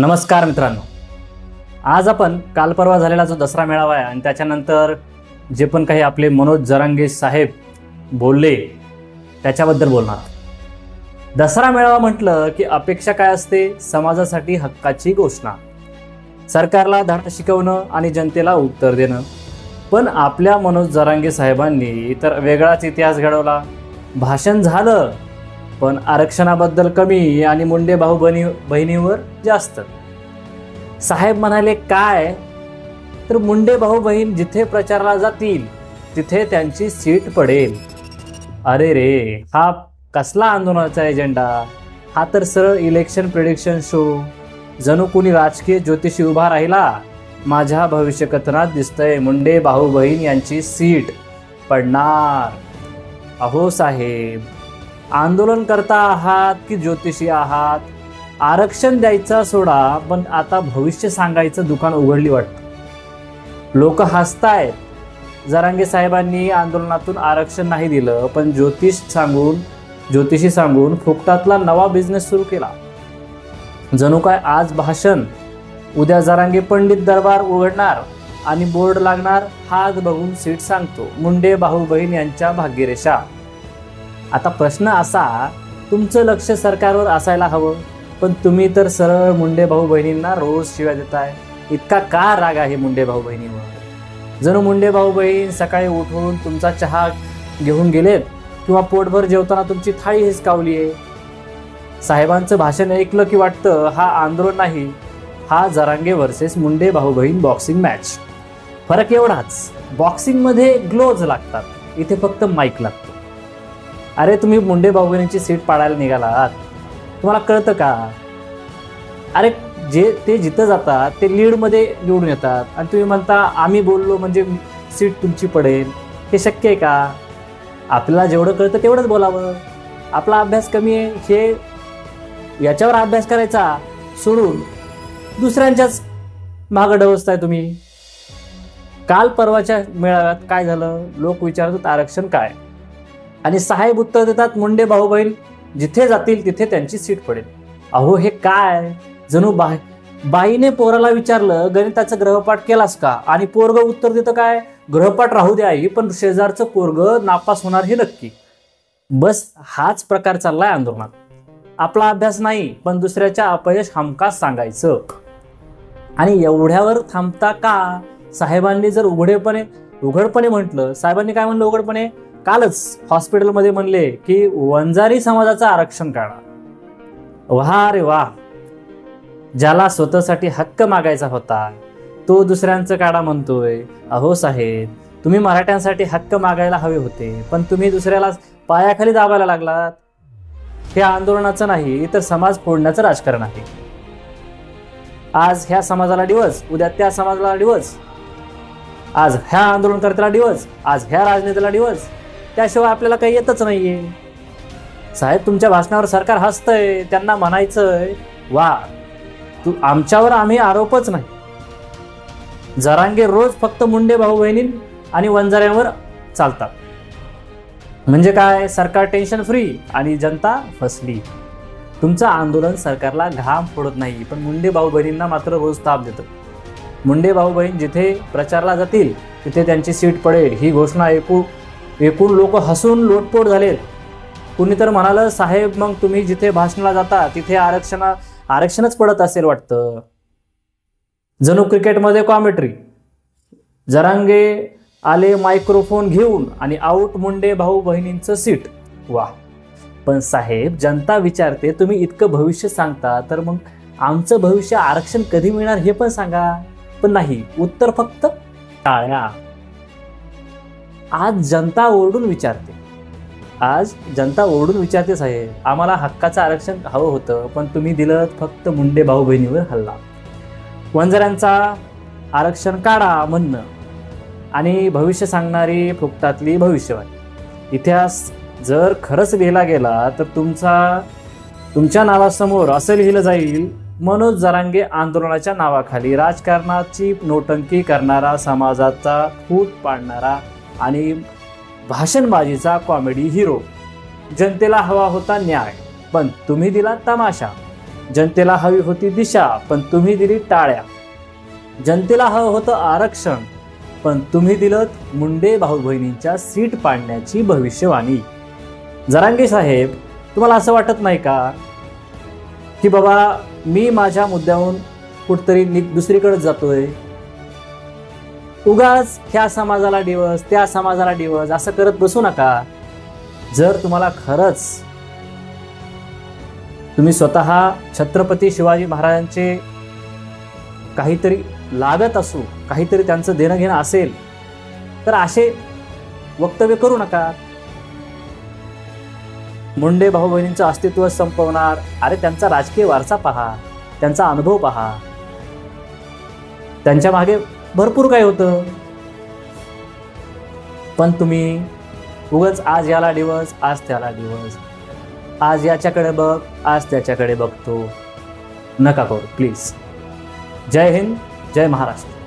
नमस्कार मित्रांनो, आज आपण काल परवा झालेला जो दसरा मेळावा आहे आणि त्याच्यानंतर जे पण काही आपले मनोज जरांगे साहेब बोलले त्याच्याबद्दल बोलणार आहोत। दसरा मेळावा म्हटलं की अपेक्षा काय असते? समाजासाठी हक्काची घोषणा, सरकारला धडा शिकवणं आणि जनतेला उत्तर देणं। पण आपल्या मनोज जरांगे साहेबांनी तर वेगळाच इतिहास घडवला। भाषण झालं पण आरक्षणाबद्दल कमी आणि मुंडे भाऊ बहिणीवर जास्त। साहेब म्हणाले काय तर मुंडे भाऊ बहीण जिथे प्रचारला जातील तिथे त्यांची सीट पडेल। अरे रे, हा कसला आंदोलनाचा एजेंडा? हा तर सरळ इलेक्शन प्रेडिक्शन शो। जणू कोणी राजकीय ज्योतिषी उभा राहिला। माझ्या भविष्यकथनात दिसतंय मुंडे भाऊ बहीण यांची सीट पडणार। अहो साहेब, आंदोलन करता आहात की ज्योतिषी आहात? आरक्षण द्यायचा सोडा, पण आता भविष्य सांगायचं दुकान उघडली वाटतं। लोक हसतायत। जरांगे साहेबांनी आंदोलनातून आरक्षण नाही दिलं, पण ज्योतिषी सांगून फुकटातला नवा बिझनेस सुरू केला। जणू काय आज भाषण, उद्या जरांगे पंडित दरबार उघडणार आणि बोर्ड लागणार, हात बघून सीट सांगतो मुंडे भाऊ बहीण यांच्या भाग्यरेषा। आता प्रश्न असा, तुमचं लक्ष सरकारवर असायला हवं, पण तुम्ही तर सरळ मुंडे भाऊ बहिणींना रोज शिव्या देताय। इतका का राग आहे मुंडे भाऊ बहिणीवर? जणू मुंडे भाऊ बहीण सकाळी उठून तुमचा चहा घेऊन गेलेत किंवा पोटभर जेवताना तुमची थाळी हिसकावली आहे। साहेबांचं भाषण ऐकलं की वाटतं हा आंदोलन नाही, हा जरांगे वर्सेस मुंडे भाऊ बहीण बॉक्सिंग मॅच। फरक एवढाच, बॉक्सिंगमध्ये ग्लोव्ज लागतात, इथे फक्त माईक लागतो। अरे तुम्ही मुंडे भाऊ बहिणींची सीट पाडायला निघालात, तुम्हाला कळतं का? अरे ते जिथं जातात ते लीडमध्ये निवडून येतात आणि तुम्ही म्हणता आम्ही बोललो म्हणजे सीट तुमची पडेल। हे शक्य आहे का? आपल्याला जेवढं कळतं तेवढंच बोलावं। आपला अभ्यास कमी आहे हे याच्यावर अभ्यास करायचा सोडून दुसऱ्यांच्याच मागं डवसताय तुम्ही। काल परवाच्या मेळाव्यात काय झालं? लोक विचारतात आरक्षण काय, आणि साहेब उत्तर देतात मुंडे भाऊ बहीण जिथे जातील तिथे त्यांची सीट पडेल। अहो हे काय? जणू बाईने पोराला विचारलं गणिताचं ग्रहपाठ केलास का, आणि पोरग उत्तर देतं काय, ग्रहपाठ राहू द्या पण शेजारचं पोरग नापास होणार हे नक्की। बस हाच प्रकार चाललाय आंदोलनात। आपला अभ्यास नाही पण दुसऱ्याच्या अपयश हमखास सांगायचं। आणि एवढ्यावर थांबता का? साहेबांनी जर उघडपणे म्हटलं, साहेबांनी काय म्हणलं उघडपणे? कालच हॉस्पिटलमध्ये म्हणले की वंजारी समाजाचं आरक्षण काढा। वाह रे वाह, ज्याला स्वतःसाठी हक्क मागायचा होता तो दुसऱ्यांचं काढा म्हणतोय। अहो साहेब, तुम्ही मराठ्यांसाठी हक्क मागायला हवे होते, पण तुम्ही दुसऱ्याला पायाखाली दाबायला लागलात। हे आंदोलनाचं नाही तर समाज फोडण्याचं राजकारण आहे। आज ह्या समाजाला डिवच, उद्या त्या समाजाला डिवच, आज ह्या आंदोलनकर्त्याला डिवच, आज ह्या राजनेत्याला डिवच, त्याशिवाय आपल्याला काही येतच नाहीये। साहेब तुमच्या भाषणावर सरकार हसतंय, त्यांना म्हणायचंय वा तू आमच्यावर आम्ही आरोपच नाही। जरांगे रोज फक्त मुंडे भाऊ बहिणी आणि वंजाऱ्यांवर चालतात, म्हणजे काय? सरकार टेन्शन फ्री आणि जनता फसली। तुमचं आंदोलन सरकारला घाम फोडत नाही, पण मुंडे भाऊ बहिणींना मात्र रोज ताप देतं। मुंडे भाऊ बहीण जिथे प्रचारला जातील तिथे त्यांची सीट पडेल ही घोषणा एकूण लोक हसून लोटपोट झालेत। कुणी तर म्हणालं साहेब मग तुम्ही जिथे भाषणाला जाता तिथे आरक्षणच पडत असेल वाटतं। जणू क्रिकेटमध्ये कॉमेंट्री, जरांगे आले मायक्रोफोन घेऊन आणि आउट मुंडे भाऊ बहिणींचं सीट। वा, पण साहेब जनता विचारते तुम्ही इतकं भविष्य सांगता तर मग आमचं भविष्य आरक्षण कधी मिळणार हे पण सांगा। पण नाही, उत्तर फक्त टाळ्या। आज जनता ओरडून विचारते साहेब आम्हाला हक्काचं आरक्षण हवं होतं, पण तुम्ही दिलं फक्त मुंडे भाऊ बहिणीवर हल्ला। वंजाऱ्यांचा आरक्षण काढा म्हणणं आणि भविष्य सांगणारी फुकटातली भविष्यवाणी। इतिहास जर खरंच लिहिला गेला तर तुमच्या नावासमोर असं लिहिलं जाईल, मनोज जरांगे आंदोलनाच्या नावाखाली राजकारणाची नोटंकी करणारा, समाजाचा फूट पाडणारा आणि भाषणबाजीचा कॉमेडी हिरो। जनतेला हवा होता न्याय, पण तुम्ही दिला तमाशा। जनतेला हवी होती दिशा पण तुम्ही दिली टाळ्या. जनतेला हवं होतं आरक्षण पण तुम्ही दिलं मुंडे भाऊ बहिणींच्या सीट पाडण्याची भविष्यवाणी. जरांगे साहेब, तुम्हाला असं वाटत नाही का की बाबा मी माझ्या मुद्द्याहून कुठतरी दुसरीकडे जातोय, उगाच ह्या समाजाला डिवस त्या समाजाला डिवस असं करत बसू नका. जर तुम्हाला खरंच तुम्ही स्वतः छत्रपती शिवाजी महाराजांचे काहीतरी लागत असू, काहीतरी त्यांचं देणं घेणं असेल तर असे वक्तव्य करू नका. मुंडे भाऊ बहिणींचं अस्तित्व संपवणार, अरे त्यांचा राजकीय वारसा पहा, त्यांचा अनुभव पहा, त्यांच्या मागे भरपूर काय होतं. पण तुम्ही उगाच आज याला दिवस आज त्याला दिवस, आज याच्याकडे बघ आज त्याच्याकडे बघतो, नका करू प्लीज. जय हिंद, जय महाराष्ट्र.